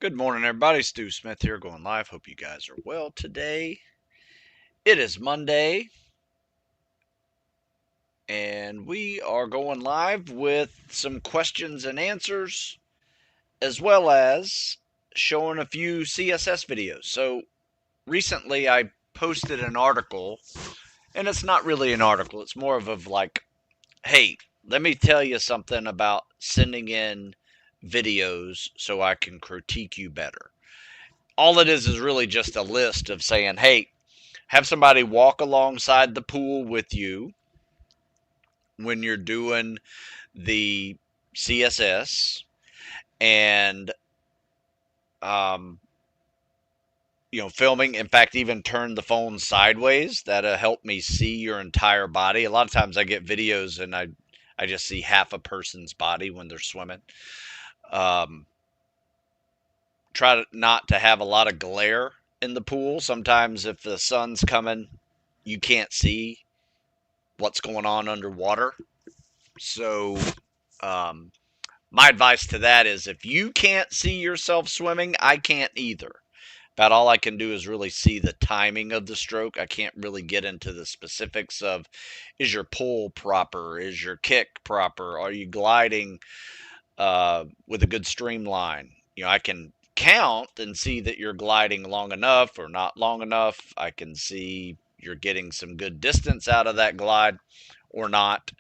Good morning, everybody. Stu Smith here, going live. Hope you guys are well today. It is Monday, and we are going live with some questions and answers, as well as showing a few CSS videos. So, recently I posted an article, and it's not really an article, it's more of like, hey, let me tell you something about sending in videos so I can critique you better. All it is really just a list of saying, hey, have somebody walk alongside the pool with you when you're doing the CSS and um, filming. In fact, even turn the phone sideways. That'll help me see your entire body. A lot of times I get videos and I just see half a person's body when they're swimming. Um, Try not to have a lot of glare in the pool. Sometimes if the sun's coming, you can't see what's going on underwater. So, um, my advice to that is if you can't see yourself swimming, I can't either. About all I can do is really see the timing of the stroke. I can't really get into the specifics of, is your pull proper? Is your kick proper? Are you gliding with a good streamline? I can count and see that you're gliding long enough or not long enough. I can see you're getting some good distance out of that glide or not.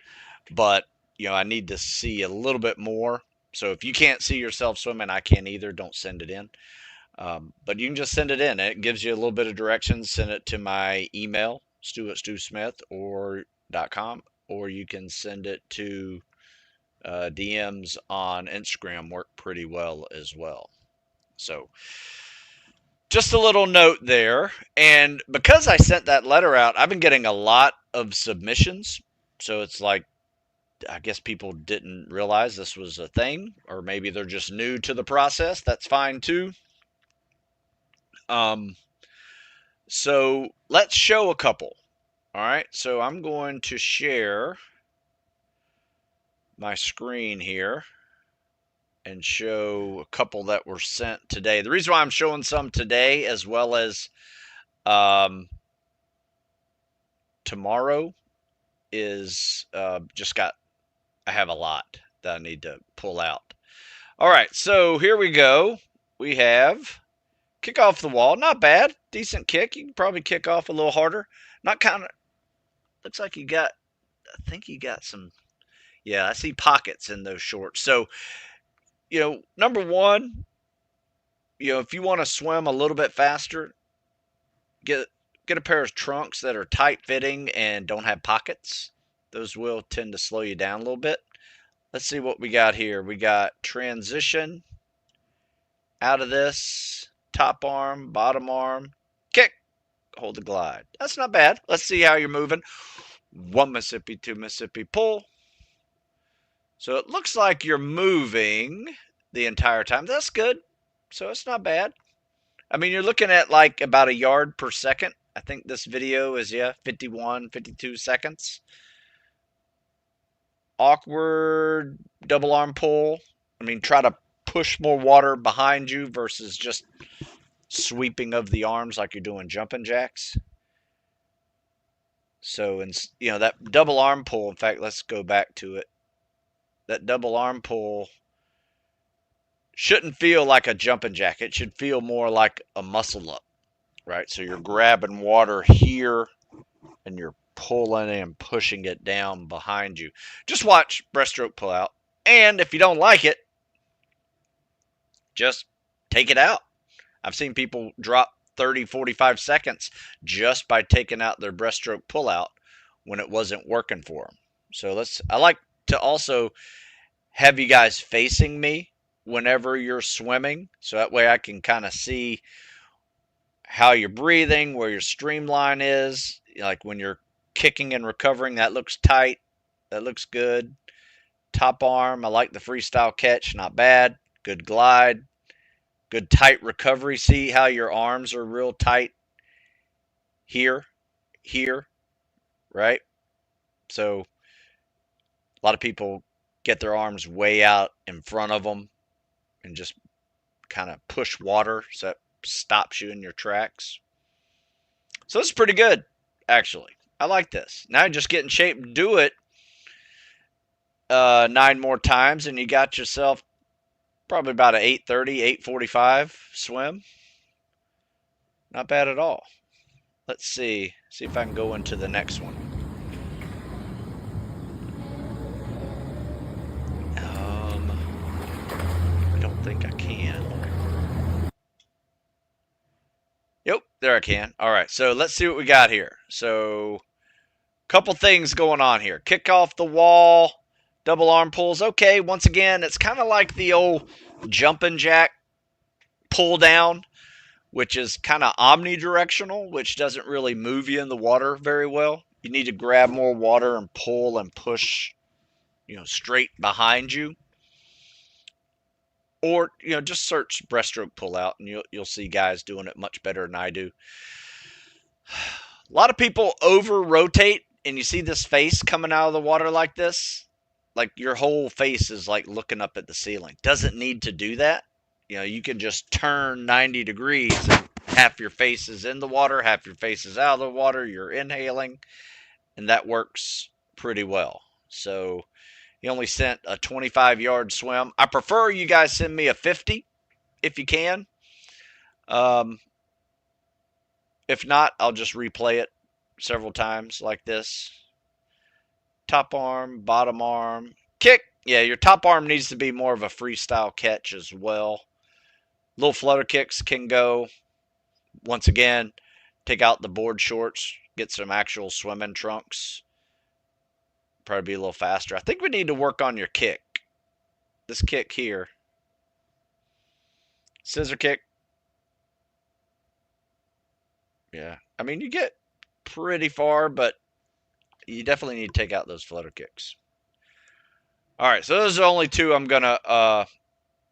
But I need to see a little bit more. So if you can't see yourself swimming, I can't either. Don't send it in. But you can just send it in. It gives you a little bit of directions. Send it to my email, stu@stusmith or .com, or you can send it to DMs on Instagram. Work pretty well as well. So just a little note there. And because I sent that letter out, I've been getting a lot of submissions. So it's like, I guess people didn't realize this was a thing, or maybe they're just new to the process. That's fine too. Um, so let's show a couple. All right, so I'm going to share my screen here and show a couple that were sent today. The reason why I'm showing some today as well as um, tomorrow is I have a lot that I need to pull out. All right, so here we go. We have kick off the wall. Not bad. Decent kick. You can probably kick off a little harder. Not kind of. Looks like you got. I think you got some. Yeah, I see pockets in those shorts. So, number one, if you want to swim a little bit faster, get get a pair of trunks that are tight fitting and don't have pockets. Those will tend to slow you down a little bit. Let's see what we got here. We got transition out of this, top arm, bottom arm, kick, hold the glide. That's not bad. Let's see how you're moving. One Mississippi, two Mississippi, pull. So it looks like you're moving the entire time. That's good. So it's not bad. I mean, you're looking at like about a yard per second. I think this video is, 51, 52 seconds. Awkward double arm pull. I mean, try to push more water behind you versus just sweeping of the arms like you're doing jumping jacks. So, that double arm pull, in fact, let's go back to it. That double arm pull shouldn't feel like a jumping jack. It should feel more like a muscle up, right? So you're grabbing water here and you're pulling and pushing it down behind you. Just watch breaststroke pull out. And if you don't like it, just take it out. I've seen people drop 30, 45 seconds just by taking out their breaststroke pullout when it wasn't working for them. So I like to also have you guys facing me whenever you're swimming. So that way I can kind of see how you're breathing, where your streamline is. Like when you're kicking and recovering, that looks tight. That looks good. Top arm, I like the freestyle catch. Not bad. Good glide. Good tight recovery. See how your arms are real tight here, right? So a lot of people get their arms way out in front of them and just kind of push water, so it stops you in your tracks. So this is pretty good, actually. I like this. Now just get in shape and do it 9 more times, and you got yourself probably about an 8:30, 8:45 swim. Not bad at all. Let's see if I can go into the next one. I don't think I can. Yep, there I can. All right, so let's see what we got here. So, couple things going on here. Kick off the wall, double arm pulls. Okay, once again, it's kind of like the old jumping jack pull down, which is kind of omnidirectional, which doesn't really move you in the water very well. You need to grab more water and pull and push, straight behind you. Or, just search breaststroke pull out and you'll see guys doing it much better than I do. A lot of people over rotate, and you see this face coming out of the water like this. Like your whole face is like looking up at the ceiling. Doesn't need to do that. You can just turn 90 degrees and half your face is in the water, half your face is out of the water. You're inhaling, and that works pretty well. So he only sent a 25-yard swim. I prefer you guys send me a 50 if you can. If not, I'll just replay it several times like this. Top arm, bottom arm, kick. Yeah, your top arm needs to be more of a freestyle catch as well. Little flutter kicks can go. Once again, take out the board shorts, get some actual swimming trunks. Probably be a little faster. I think we need to work on your kick. This kick here. Scissor kick. Yeah. I mean, you get pretty far, but you definitely need to take out those flutter kicks. All right, so those are the only two I'm going to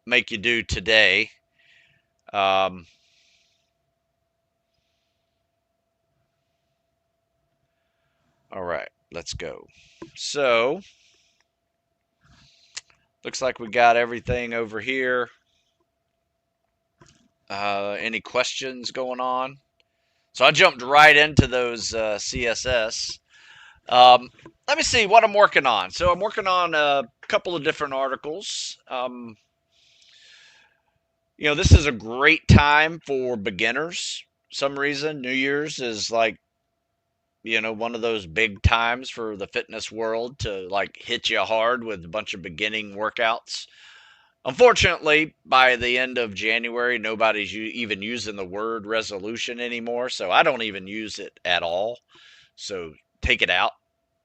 make you do today. All right, let's go. So, looks like we got everything over here. Any questions going on? So I jumped right into those CSS. Let me see what I'm working on. So I'm working on a couple of different articles. This is a great time for beginners. Some reason New Year's is like, one of those big times for the fitness world to like hit you hard with a bunch of beginning workouts. Unfortunately, by the end of January, nobody's even using the word resolution anymore, so I don't even use it at all. So take it out.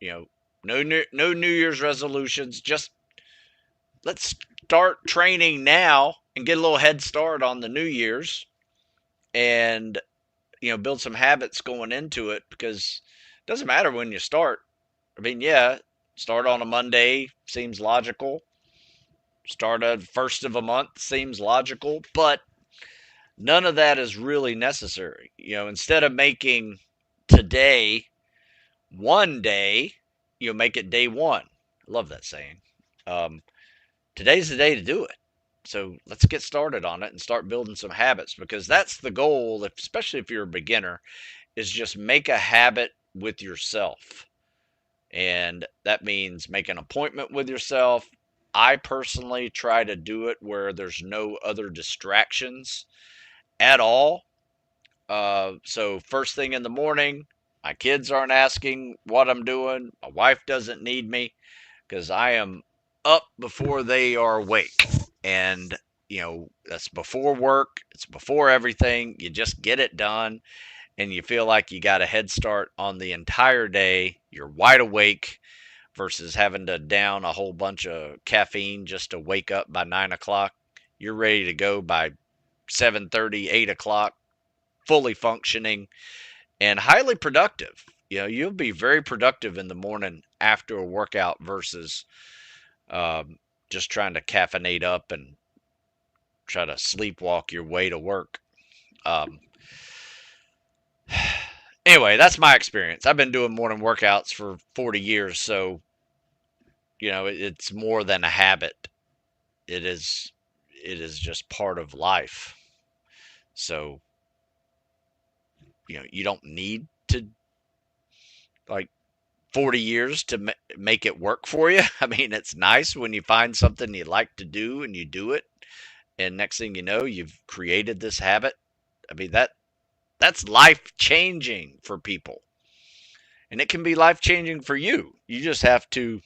No New Year's resolutions. Just let's start training now and get a little head start on the New Year's, and build some habits going into it, because it doesn't matter when you start. I mean, yeah, start on a Monday seems logical. Start at first of a month seems logical, but none of that is really necessary. Instead of making today one day, make it day one. I love that saying. Today's the day to do it. So let's get started on it and start building some habits, because that's the goal, especially if you're a beginner, is just make a habit with yourself. And that means make an appointment with yourself. I personally try to do it where there's no other distractions at all. So first thing in the morning, my kids aren't asking what I'm doing. My wife doesn't need me, because I am up before they are awake. And, that's before work. It's before everything. You just get it done, and you feel like you got a head start on the entire day. You're wide awake versus having to down a whole bunch of caffeine just to wake up by 9 o'clock. You're ready to go by 7:30, 8 o'clock, fully functioning and highly productive. You'll be very productive in the morning after a workout versus just trying to caffeinate up and try to sleepwalk your way to work. Anyway, that's my experience. I've been doing morning workouts for 40 years, so it's more than a habit. It is it is just part of life. So, you don't need to, like, 40 years to make it work for you. I mean, it's nice when you find something you like to do and you do it, and next thing you know, you've created this habit. I mean, that's life changing for people. And it can be life changing for you. You just have to,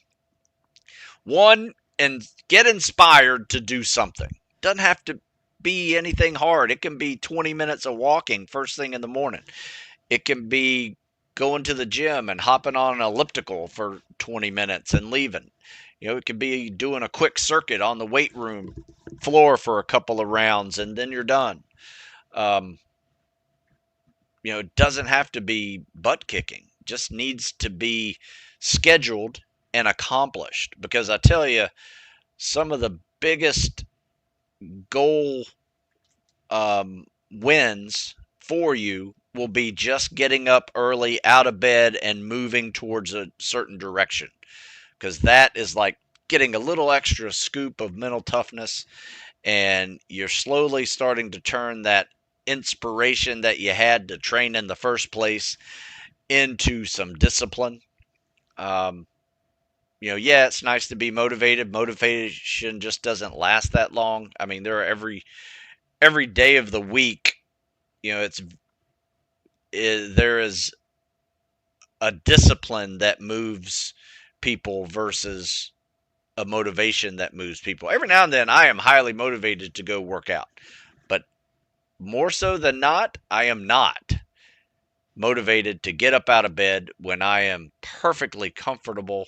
one, and get inspired to do something. Doesn't have to be anything hard. It can be 20 minutes of walking first thing in the morning. It can be going to the gym and hopping on an elliptical for 20 minutes and leaving. It could be doing a quick circuit on the weight room floor for a couple of rounds and then you're done. Um, it doesn't have to be butt kicking. It just needs to be scheduled and accomplished. Because I tell you, some of the biggest goal wins for you will be just getting up early out of bed and moving towards a certain direction, because that is like getting a little extra scoop of mental toughness, and you're slowly starting to turn that inspiration that you had to train in the first place into some discipline. Yeah, it's nice to be motivated. Motivation just doesn't last that long. I mean, there are every day of the week, there is a discipline that moves people versus a motivation that moves people. Every now and then, I am highly motivated to go work out, but more so than not, I am not motivated to get up out of bed when I am perfectly comfortable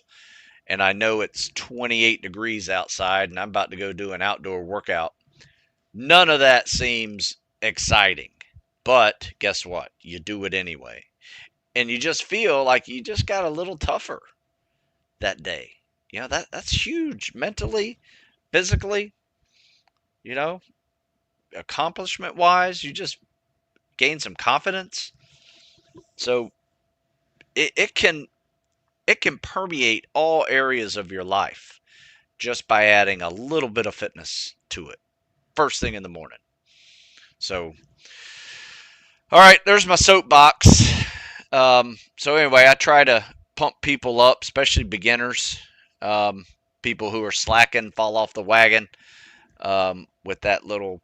and I know it's 28 degrees outside and I'm about to go do an outdoor workout. None of that seems exciting. But guess what? You do it anyway. And you just feel like you just got a little tougher that day. That's huge mentally, physically, you know, accomplishment wise. You just gain some confidence. So it can permeate all areas of your life just by adding a little bit of fitness to it first thing in the morning. So, all right, there's my soapbox. So anyway, I try to pump people up, especially beginners, um, people who are slacking, fall off the wagon, with that little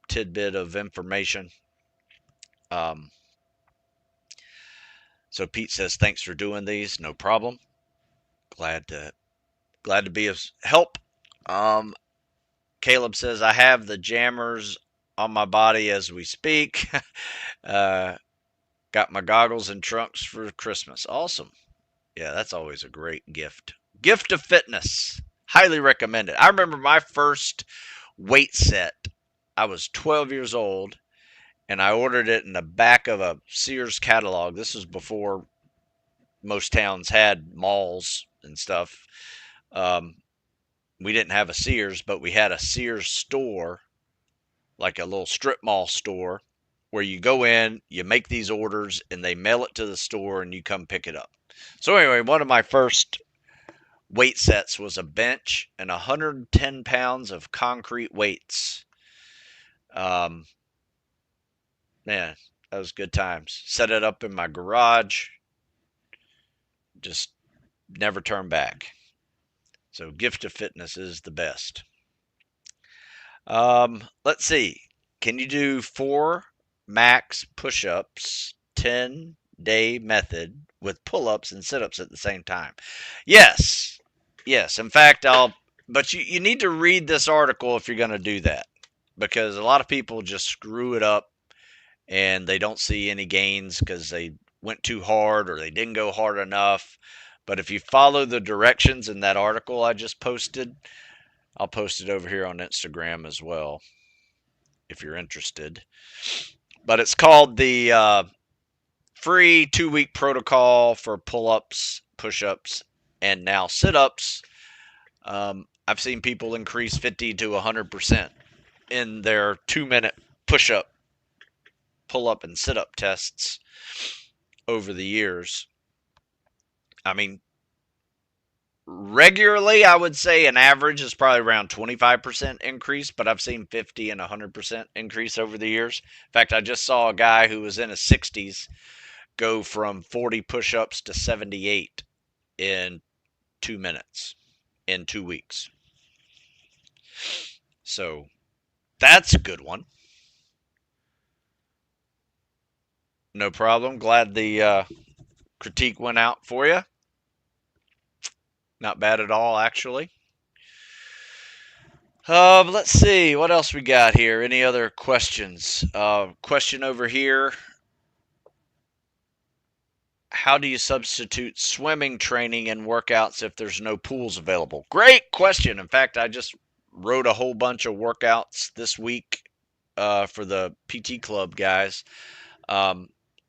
tidbit of information. Um, so Pete says, "Thanks for doing these. No problem. Glad to be of help." Um, Caleb says, "I have the jammers on my body as we speak. uh, got my goggles and trunks for Christmas. Awesome. Yeah, that's always a great gift. Gift of fitness. Highly recommended. I remember my first weight set. I was 12 years old and I ordered it in the back of a Sears catalog. This was before most towns had malls and stuff. Um, we didn't have a Sears, but we had a Sears store, like a little strip mall store, where you go in, you make these orders, and they mail it to the store, and you come pick it up. So anyway, one of my first weight sets was a bench and 110 pounds of concrete weights. Um, Man, that was good times. Set it up in my garage. Just never turn back. So gift of fitness is the best. Let's see. Can you do 4 max push-ups, 10-day method with pull-ups and sit-ups at the same time? Yes. Yes. In fact, but you need to read this article if you're going to do that, because a lot of people just screw it up and they don't see any gains because they went too hard or they didn't go hard enough. But if you follow the directions in that article I just posted, I'll post it over here on Instagram as well if you're interested. But it's called the free 2-week protocol for pull-ups, push-ups, and now sit-ups. I've seen people increase 50 to 100% in their 2-minute push-up, pull-up, and sit-up tests over the years. I mean, Regularly, I would say an average is probably around 25% increase, but I've seen 50 and 100% increase over the years. In fact, I just saw a guy who was in his 60s go from 40 push ups to 78 in 2 minutes in 2 weeks. So that's a good one. No problem. Glad the critique went out for you. Not bad at all, actually. Let's see what else we got here. Any other questions? Question over here. How do you substitute swimming training and workouts if there's no pools available? Great question. In fact, I just wrote a whole bunch of workouts this week for the PT Club guys. A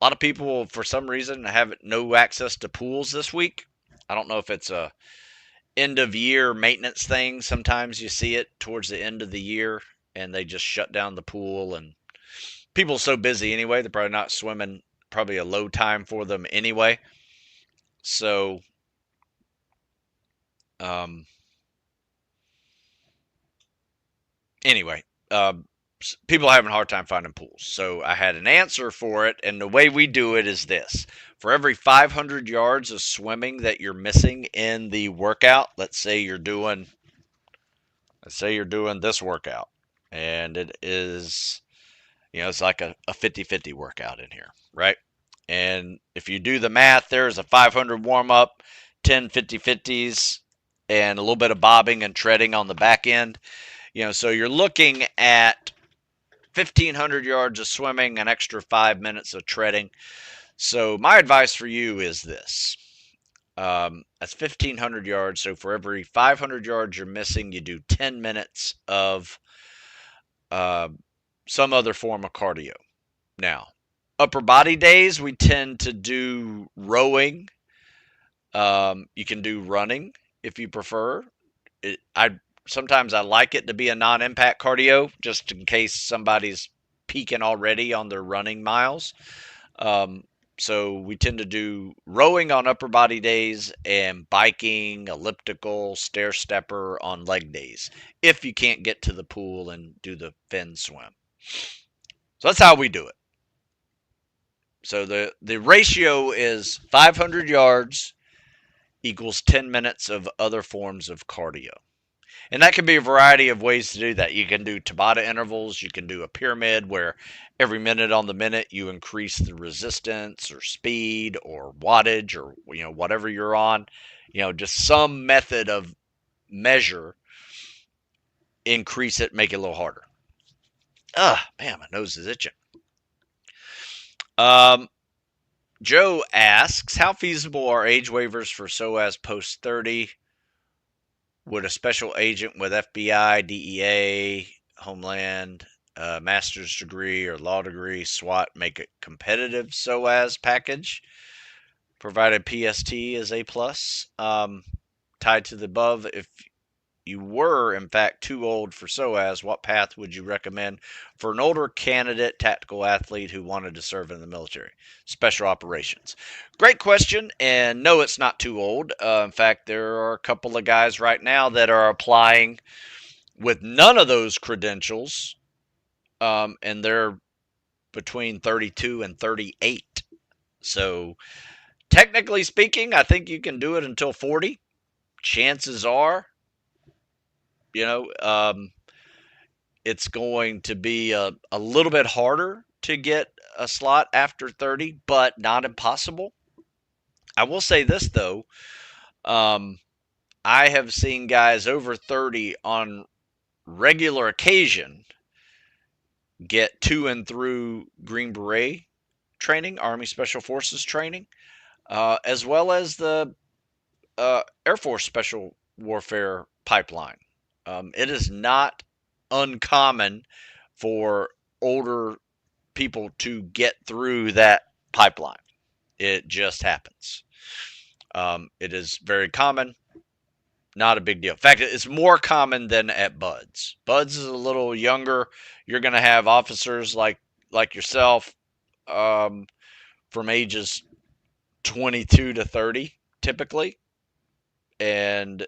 lot of people, for some reason, have no access to pools this week. I don't know if it's a end of year maintenance thing. Sometimes you see it towards the end of the year, and they just shut down the pool. And people are so busy anyway; they're probably not swimming. Probably a low time for them anyway. So, um, anyway, people are having a hard time finding pools. So I had an answer for it, and the way we do it is this: for every 500 yards of swimming that you're missing in the workout, let's say you're doing this workout, and it is, it's like a 50-50 workout in here, right? And if you do the math, there's a 500 warm up, 10 50-50s, and a little bit of bobbing and treading on the back end. So you're looking at 1,500 yards of swimming, an extra 5 minutes of treading. So my advice for you is this. That's 1,500 yards. So for every 500 yards you're missing, you do 10 minutes of some other form of cardio. Now, upper body days, we tend to do rowing. You can do running if you prefer. Sometimes I like it to be a non-impact cardio, just in case somebody's peaking already on their running miles. So we tend to do rowing on upper body days and biking, elliptical, stair stepper on leg days, if you can't get to the pool and do the fin swim. So that's how we do it. So the ratio is 500 yards equals 10 minutes of other forms of cardio. And that can be a variety of ways to do that. You can do Tabata intervals. You can do a pyramid where every minute on the minute you increase the resistance or speed or wattage or whatever you're on. Just some method of measure, increase it, make it a little harder. Man, my nose is itching. Joe asks, how feasible are age waivers for SOAS post 30? Would a special agent with FBI, DEA, Homeland, master's degree or law degree, SWAT, make a competitive SOAS package, provided PST is A+? Tied to the above, if you were, in fact, too old for SOAS, what path would you recommend for an older candidate tactical athlete who wanted to serve in the military? Special operations. Great question, and no, it's not too old. In fact, there are a couple of guys right now that are applying with none of those credentials, and they're between 32 and 38. So, technically speaking, I think you can do it until 40. Chances are, it's going to be a little bit harder to get a slot after 30, but not impossible. I will say this, though. I have seen guys over 30 on regular occasion get to and through Green Beret training, Army Special Forces training, as well as the Air Force Special Warfare pipeline. It is not uncommon for older people to get through that pipeline. It just happens. It is very common, not a big deal. In fact, it's more common than at Buds. Buds is a little younger. You're going to have officers like yourself from ages 22 to 30, typically. and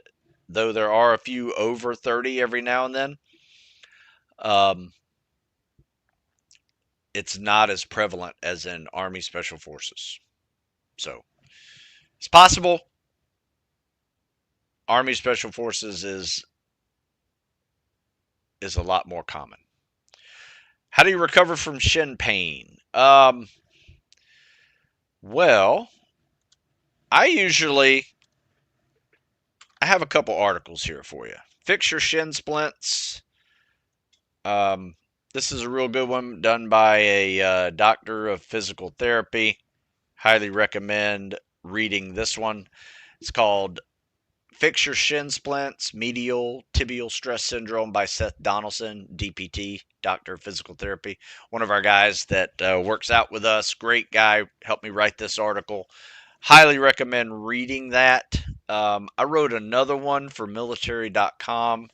though there are a few over 30 every now and then, um, it's not as prevalent as in Army Special Forces. So it's possible. Army Special Forces is a lot more common. How do you recover from shin pain? Well, I usually I have a couple articles here for you. Fix your shin splints. Um, this is a real good one done by a doctor of physical therapy. Highly recommend reading this one. It's called Fix Your Shin Splints, Medial Tibial Stress Syndrome by Seth Donaldson, DPT, Doctor of Physical Therapy. One of our guys that works out with us. Great guy. Helped me write this article. Highly recommend reading that. I wrote another one for military.com.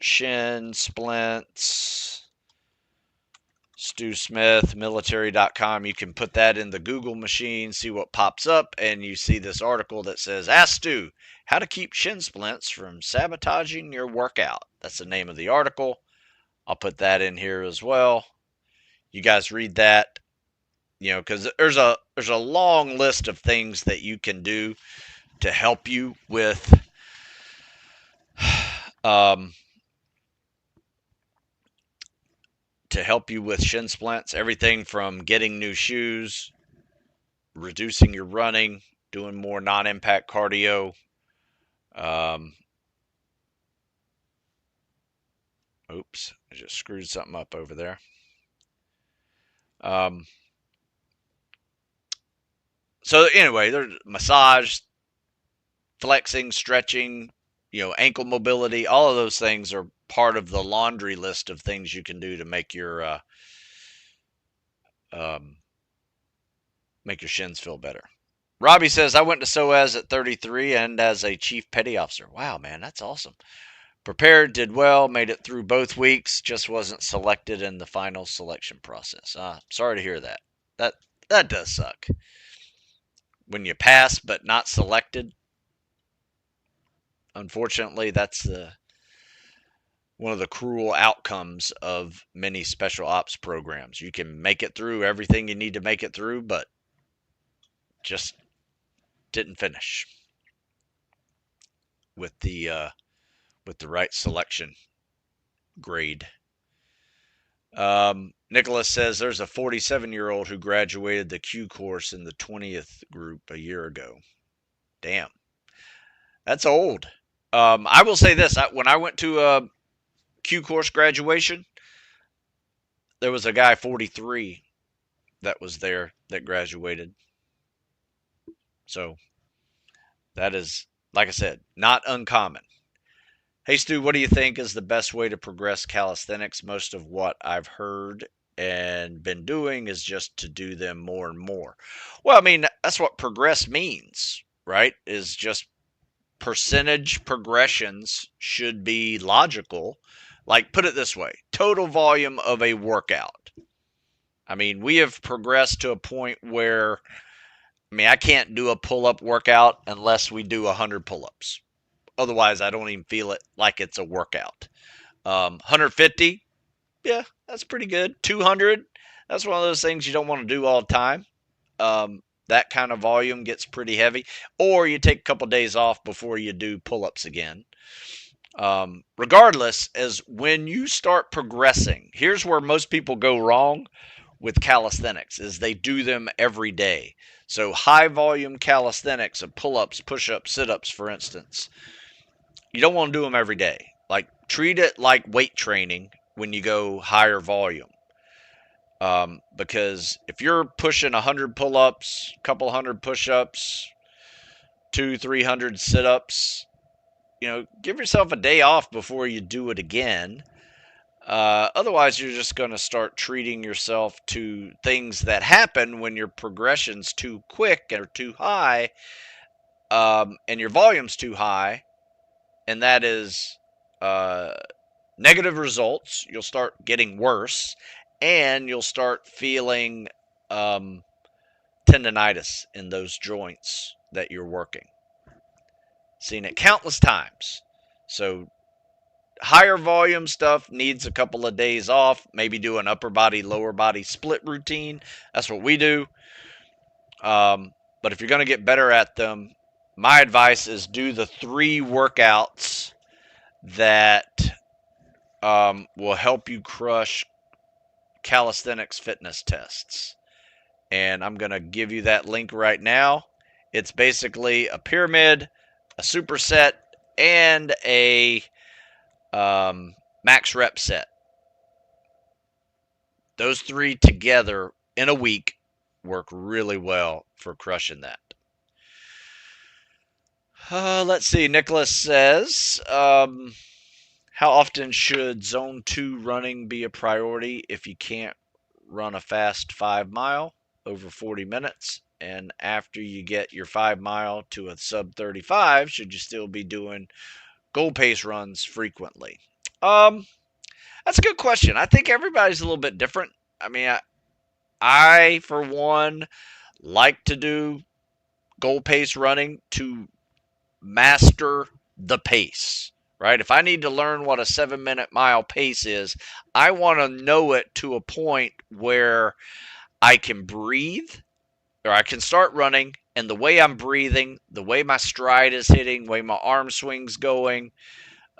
Shin splints. Stu Smith, military.com. You can put that in the Google machine, see what pops up, and you see this article that says, Ask Stu, how to keep shin splints from sabotaging your workout. That's the name of the article. I'll put that in here as well. You guys read that, because there's a long list of things that you can do to help you with shin splints. Everything from getting new shoes, reducing your running, doing more non-impact cardio. Oops, I just screwed something up over there. So anyway, there's massage, flexing, stretching, ankle mobility. All of those things are part of the laundry list of things you can do to make your shins feel better. Robbie says, I went to SOAS at 33 and as a chief petty officer. Wow, man, that's awesome. Prepared, did well, made it through both weeks, just wasn't selected in the final selection process. Sorry to hear that. That does suck. When you pass but not selected, unfortunately, that's one of the cruel outcomes of many special ops programs. You can make it through everything you need to make it through, but just didn't finish with the right selection grade. Nicholas says there's a 47-year-old who graduated the Q course in the 20th group a year ago. Damn, that's old. I will say this: when I went to a Q course graduation, there was a guy 43 that was there that graduated. So that is, like I said, not uncommon. Hey, Stu, what do you think is the best way to progress calisthenics? Most of what I've heard and been doing is just to do them more and more. Well, I mean, that's what progress means, right? Is just percentage progressions should be logical. Like, put it this way, total volume of a workout. I mean, we have progressed to a point where, I can't do a pull-up workout unless we do 100 pull-ups. Otherwise, I don't even feel it like it's a workout. 150, yeah, that's pretty good. 200, that's one of those things you don't want to do all the time. That kind of volume gets pretty heavy. Or you take a couple days off before you do pull-ups again. Regardless, as when you start progressing, here's where most people go wrong with calisthenics, is they do them every day. So high volume calisthenics of pull-ups, push-ups, sit-ups, for instance, you don't want to do them every day. Like, treat it like weight training when you go higher volume. Because if you're pushing 100 pull-ups, a couple hundred push-ups, 200-300 sit-ups, give yourself a day off before you do it again. Otherwise, you're just going to start treating yourself to things that happen when your progression's too quick or too high, and your volume's too high, and that is negative results. You'll start getting worse, and you'll start feeling tendonitis in those joints that you're working. Seen it countless times. So higher volume stuff needs a couple of days off. Maybe do an upper body, lower body split routine. That's what we do. But if you're going to get better at them, my advice is do the 3 workouts that will help you crush calisthenics fitness tests. And I'm going to give you that link right now. It's basically a pyramid, a superset, and a max rep set. Those 3 together in a week work really well for crushing that. Let's see. Nicholas says, how often should zone 2 running be a priority if you can't run a fast 5-mile over 40 minutes? And after you get your 5-mile to a sub 35, should you still be doing goal pace runs frequently? That's a good question. I think everybody's a little bit different. I mean, I for one, like to do goal pace running to master the pace, right? If I need to learn what a 7-minute mile pace is, I want to know it to a point where I can breathe, or I can start running, and the way I'm breathing, the way my stride is hitting, the way my arm swing's going,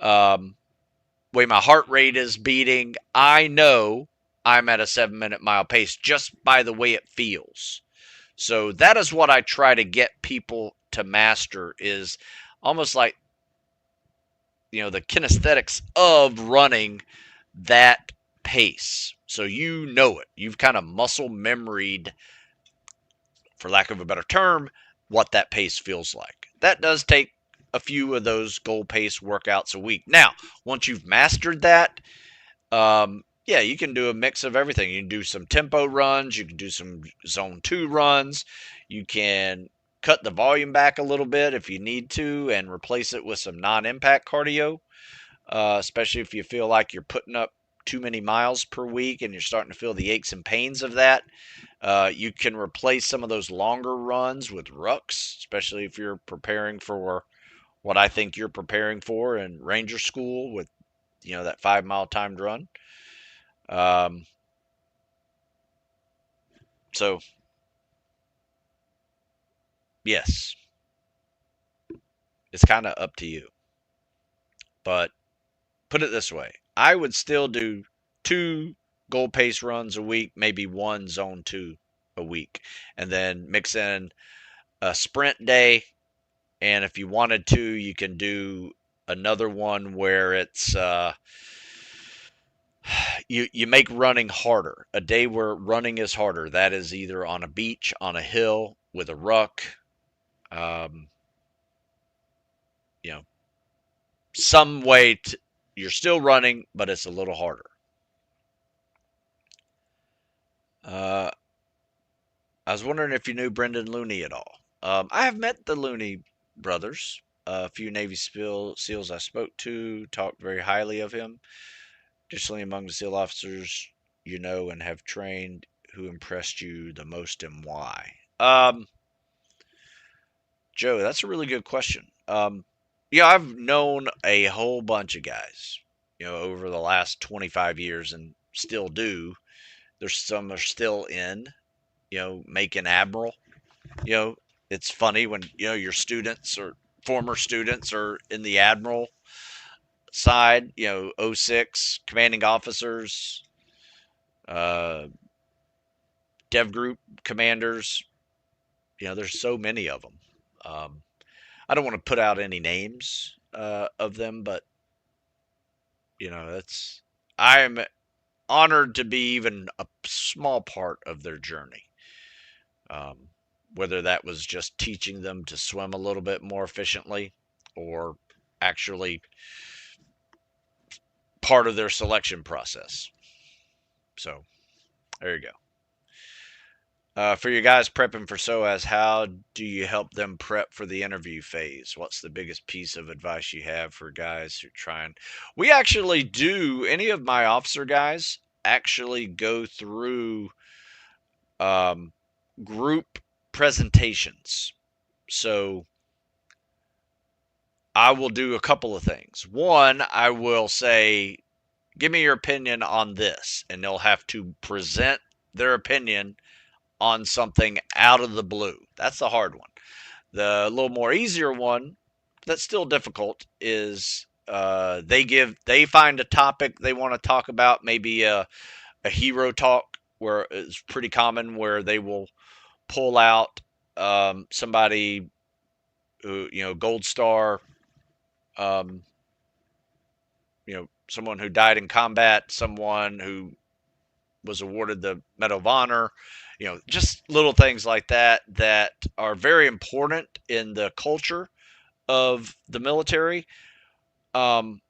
way my heart rate is beating, I know I'm at a 7-minute mile pace just by the way it feels. So that is what I try to get people to master, is almost like, the kinesthetics of running that pace. So you know it. You've kind of muscle memoried, for lack of a better term, what that pace feels like. That does take a few of those goal pace workouts a week. Now, once you've mastered that, yeah, you can do a mix of everything. You can do some tempo runs. You can do some zone 2 runs. You can cut the volume back a little bit if you need to and replace it with some non-impact cardio, especially if you feel like you're putting up too many miles per week and you're starting to feel the aches and pains of that. You can replace some of those longer runs with rucks, especially if you're preparing for what I think you're preparing for in Ranger School with, that 5-mile timed run. So, yes, it's kind of up to you. But put it this way, I would still do 2 goal pace runs a week, maybe 1 zone 2 a week, and then mix in a sprint day. And if you wanted to, you can do another one where it's you make running harder. A day where running is harder. That is either on a beach, on a hill, with a ruck. Some way you're still running, but it's a little harder. I was wondering if you knew Brendan Looney at all. I have met the Looney brothers. A few Navy SEALs I spoke to talked very highly of him. Additionally, among the SEAL officers you know and have trained, who impressed you the most and why? Joe, that's a really good question. I've known a whole bunch of guys, over the last 25 years and still do. There's some are still in, making admiral. It's funny when, your students or former students are in the admiral side, 06, commanding officers, dev group commanders. There's so many of them. I don't want to put out any names of them, but I'm honored to be even a small part of their journey. Whether that was just teaching them to swim a little bit more efficiently, or actually part of their selection process. So there you go. For you guys prepping for SOAS, how do you help them prep for the interview phase? What's the biggest piece of advice you have for guys who are trying? We actually do, any of my officer guys actually go through group presentations. So I will do a couple of things. One, I will say, give me your opinion on this, and they'll have to present their opinion on something out of the blue. That's the hard one. The little more easier one, that's still difficult, is they find a topic they want to talk about, maybe a hero talk, where it's pretty common where they will pull out somebody who, gold star, um, someone who died in combat, someone who was awarded the Medal of Honor, just little things like that that are very important in the culture of the military. Um,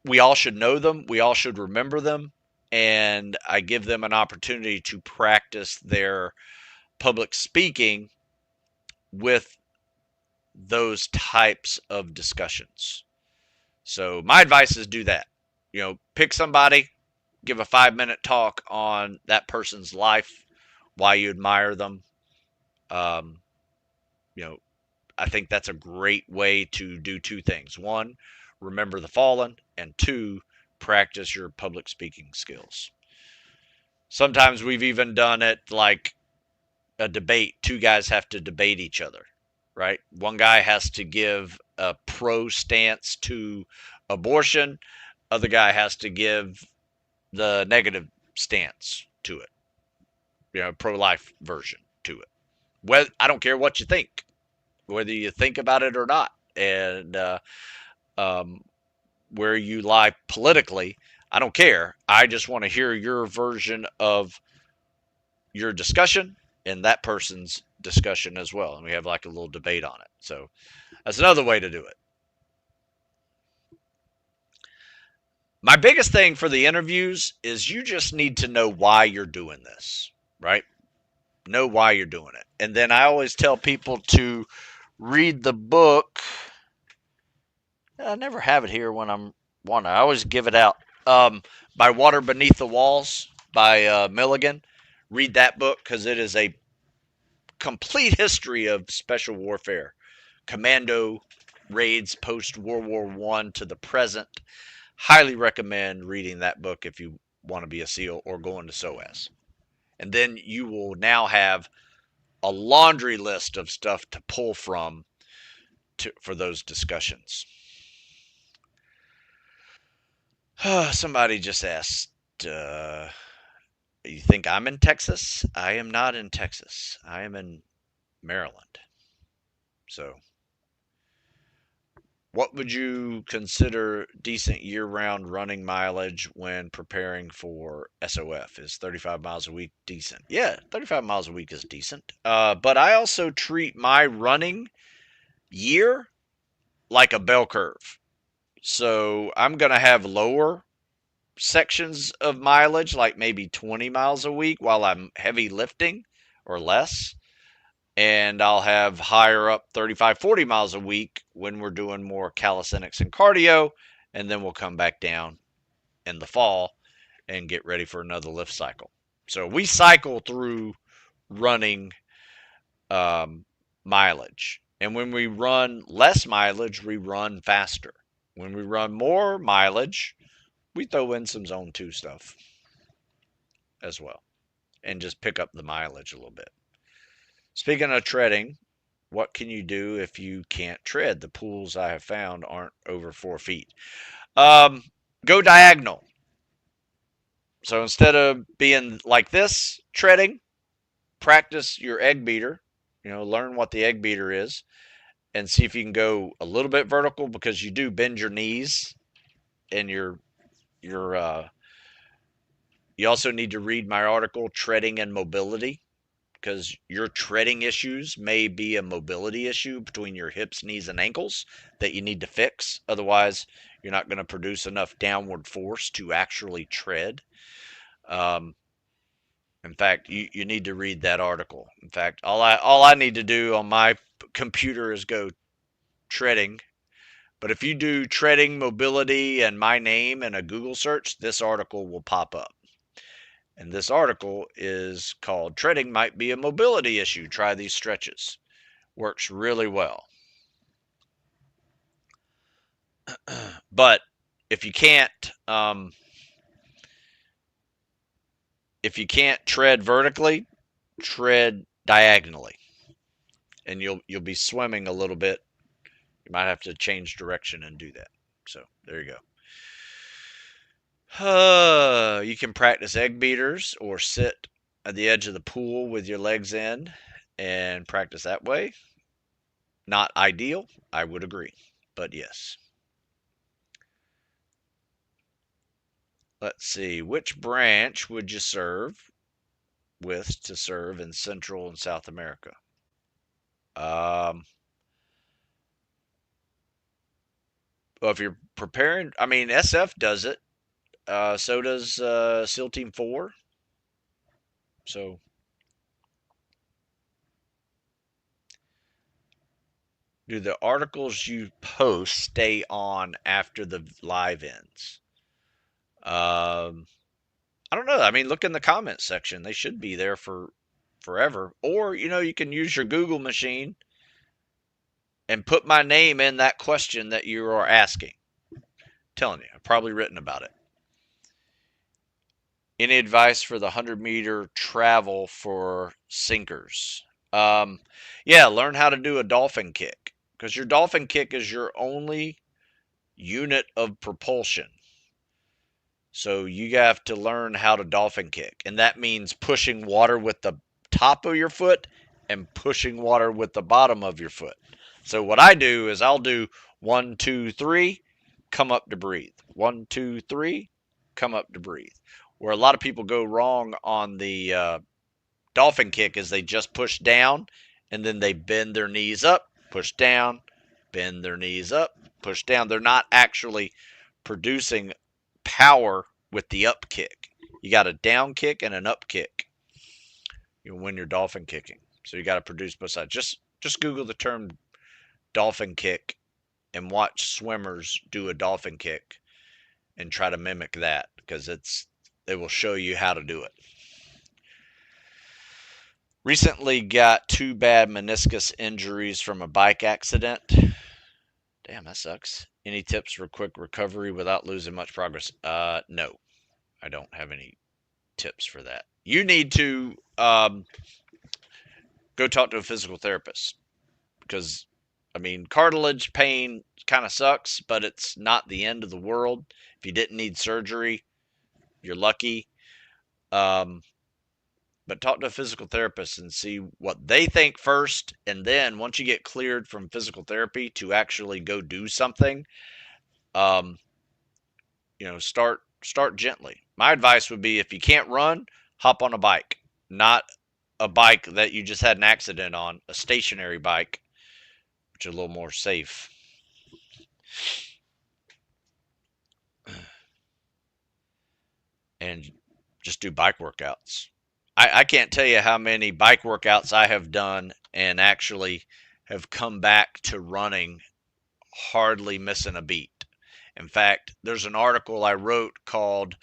we all should know them. We all should remember them. And I give them an opportunity to practice their public speaking with those types of discussions. So my advice is do that. Pick somebody, give a 5-minute talk on that person's life, why you admire them. Um, you know, I think that's a great way to do two things. One, remember the fallen, and two, practice your public speaking skills. Sometimes we've even done it like a debate. Two guys have to debate each other, right? One guy has to give a pro stance to abortion, other guy has to give the negative stance to it, pro-life version to it. Well, I don't care what you think, whether you think about it or not, and um, where you lie politically. I don't care. I just want to hear your version of your discussion and that person's discussion as well, and we have like a little debate on it. So that's another way to do it. My biggest thing for the interviews is you just need to know why you're doing this, right? Know why you're doing it. And then I always tell people to read the book. I never have it here when I'm wanting. I always give it out. By Water Beneath the Walls by Milligan. Read that book because it is a complete history of special warfare, commando raids post World War One to the present. Highly recommend reading that book if you want to be a SEAL or going to SOAS. And then you will now have a laundry list of stuff to pull from for those discussions. Somebody just asked, you think I'm in Texas? I am not in Texas. I am in Maryland. So, what would you consider decent year-round running mileage when preparing for SOF? Is 35 miles a week decent? Yeah, 35 miles a week is decent. But I also treat my running year like a bell curve. So I'm going to have lower sections of mileage, like maybe 20 miles a week while I'm heavy lifting or less. And I'll have higher up 35, 40 miles a week when we're doing more calisthenics and cardio. And then we'll come back down in the fall and get ready for another lift cycle. So we cycle through running mileage. And when we run less mileage, we run faster. When we run more mileage, we throw in some zone 2 stuff as well and just pick up the mileage a little bit. Speaking of treading, what can you do if you can't tread? The pools I have found aren't over 4 feet. Go diagonal. So instead of being like this, treading, practice your egg beater. Learn what the egg beater is and see if you can go a little bit vertical, because you do bend your knees and you also need to read my article, Treading and Mobility, because your treading issues may be a mobility issue between your hips, knees, and ankles that you need to fix. Otherwise, you're not going to produce enough downward force to actually tread. In fact, you need to read that article. In fact, all I need to do on my computer is go treading. But if you do treading, mobility, and my name in a Google search, this article will pop up. And this article is called Treading Might Be a Mobility Issue. Try these stretches. Works really well. But if you can't, if you can't tread vertically, tread diagonally, and you'll be swimming a little bit. You might have to change direction and do that. So there you go. You can practice egg beaters or sit at the edge of the pool with your legs in and practice that way. Not ideal, I would agree, but yes. Let's see, which branch would you serve with to serve in Central and South America? Um, well, if you're preparing, I mean, SF does it. So does SEAL Team 4. So, do the articles you post stay on after the live ends? Um, I don't know. I mean, look in the comments section. They should be there for forever. Or, you can use your Google machine and put my name in that question that you are asking. I'm telling you, I've probably written about it. Any advice for the 100-meter travel for sinkers? Yeah, learn how to do a dolphin kick because your dolphin kick is your only unit of propulsion. So you have to learn how to dolphin kick, and that means pushing water with the top of your foot and pushing water with the bottom of your foot. So what I do is I'll do 1, 2, 3, come up to breathe. 1, 2, 3, come up to breathe. Where a lot of people go wrong on the dolphin kick is they just push down and then they bend their knees up, push down, bend their knees up, push down. They're not actually producing power with the up kick. You got a down kick and an up kick when you're dolphin kicking. So you got to produce both sides. Just Google the term dolphin kick and watch swimmers do a dolphin kick and try to mimic that because they will show you how to do it. Recently got 2 bad meniscus injuries from a bike accident. Damn, that sucks. Any tips for quick recovery without losing much progress? No, I don't have any tips for that. You need to go talk to a physical therapist because, I mean, cartilage pain kind of sucks, but it's not the end of the world. If you didn't need surgery, you're lucky. But talk to a physical therapist and see what they think first, and then once you get cleared from physical therapy to actually go do something, um, start gently. My advice would be if you can't run, hop on a bike, not a bike that you just had an accident on, a stationary bike, which is a little more safe. And just do bike workouts. I can't tell you how many bike workouts I have done and actually have come back to running hardly missing a beat. In fact, there's an article I wrote called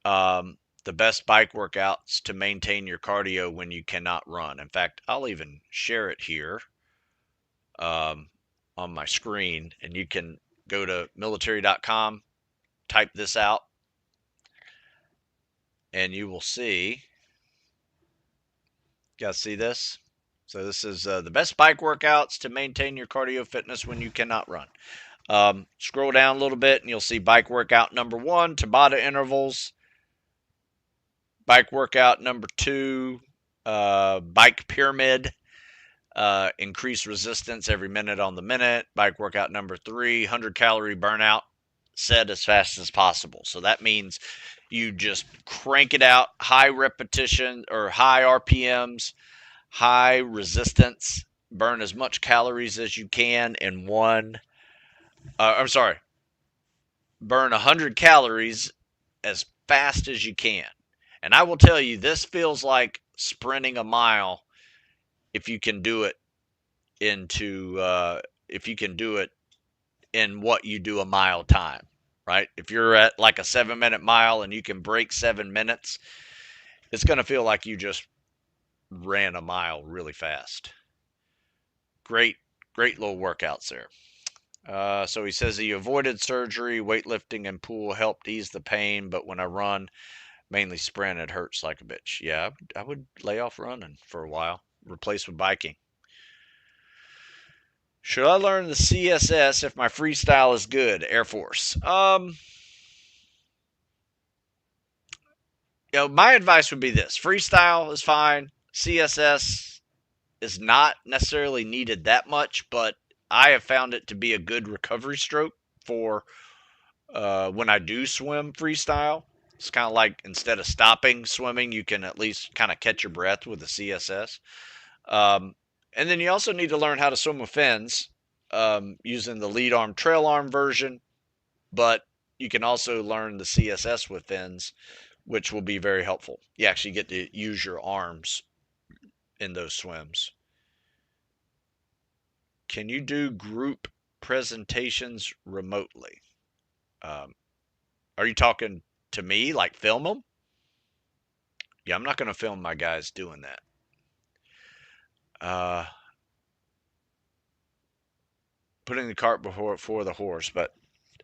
The Best Bike Workouts to Maintain Your Cardio When You Cannot Run. In fact, I'll even share it here on my screen, and you can go to military.com, type this out, and you will see. You guys see this? So this is the best bike workouts to maintain your cardio fitness when you cannot run. Scroll down a little bit and you'll see bike workout number 1, Tabata intervals. Bike workout number 2, bike pyramid, increase resistance every minute on the minute. Bike workout number 3, 100-calorie burnout, set as fast as possible. So that means you just crank it out, high repetition or high RPMs, high resistance, burn as much calories as you can in burn 100 calories as fast as you can. And I will tell you, this feels like sprinting a mile if you can do it in what you do a mile time, right? If you're at like a 7-minute mile and you can break 7 minutes, it's going to feel like you just ran a mile really fast. great, great little workouts there. So he says he avoided surgery, weightlifting and pool helped ease the pain, but when I run, mainly sprint, it hurts like a bitch. Yeah, I would lay off running for a while, replace with biking. Should I learn the CSS if my freestyle is good? Air Force. My advice would be this: freestyle is fine. CSS is not necessarily needed that much, but I have found it to be a good recovery stroke for when I do swim freestyle. It's kind of like instead of stopping swimming, you can at least kind of catch your breath with the CSS. Um, and then you also need to learn how to swim with fins using the lead arm, trail arm version, but you can also learn the CSS with fins, which will be very helpful. You actually get to use your arms in those swims. Can you do group presentations remotely? Um, are you talking to me, like film them? Yeah, I'm not going to film my guys doing that. Uh, putting the cart before the horse, but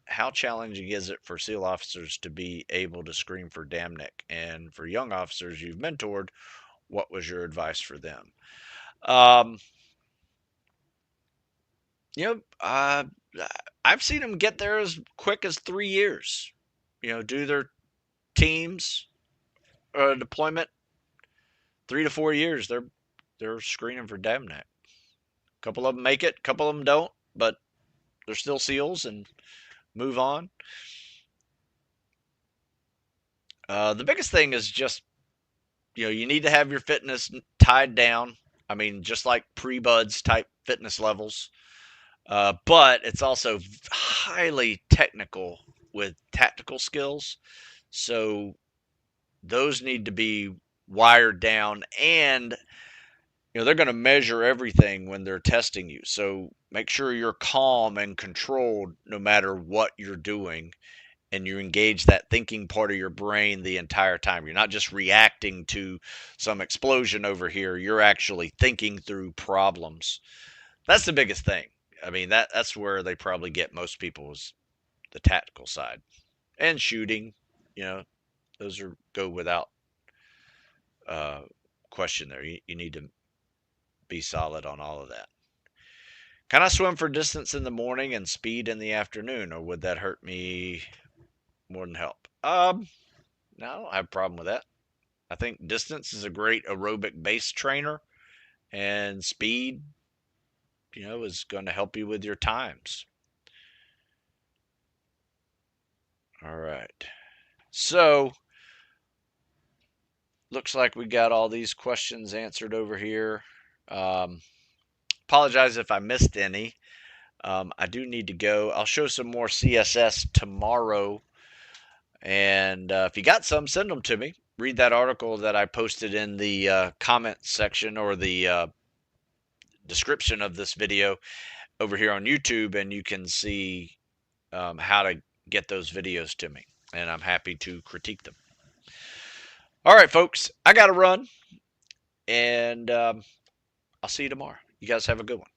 how challenging is it for SEAL officers to be able to scream for damn Nick? And for young officers you've mentored, what was your advice for them? Um, you know, uh, I've seen them get there as quick as 3 years. Do their teams deployment 3 to 4 years. They're screening for damn Nick. A couple of them make it, a couple of them don't, but they're still SEALs and move on. The biggest thing is just you need to have your fitness tied down. I mean, just like pre-buds type fitness levels. But it's also highly technical with tactical skills. So those need to be wired down, and they're going to measure everything when they're testing you. So make sure you're calm and controlled no matter what you're doing, and you engage that thinking part of your brain the entire time. You're not just reacting to some explosion over here. You're actually thinking through problems. That's the biggest thing. I mean, that's where they probably get most people is the tactical side. And shooting, you know, those go without uh, question there. You need to be solid on all of that. Can I swim for distance in the morning and speed in the afternoon, or would that hurt me more than help? No, I don't have a problem with that. I think distance is a great aerobic base trainer, and speed, is going to help you with your times. All right. So, looks like we got all these questions answered over here. Um, Apologize if I missed any. I do need to go. I'll show some more CSS tomorrow. And if you got some, send them to me. Read that article that I posted in the comments section or the description of this video over here on YouTube, and you can see how to get those videos to me. And I'm happy to critique them. All right, folks, I got to run, and I'll see you tomorrow. You guys have a good one.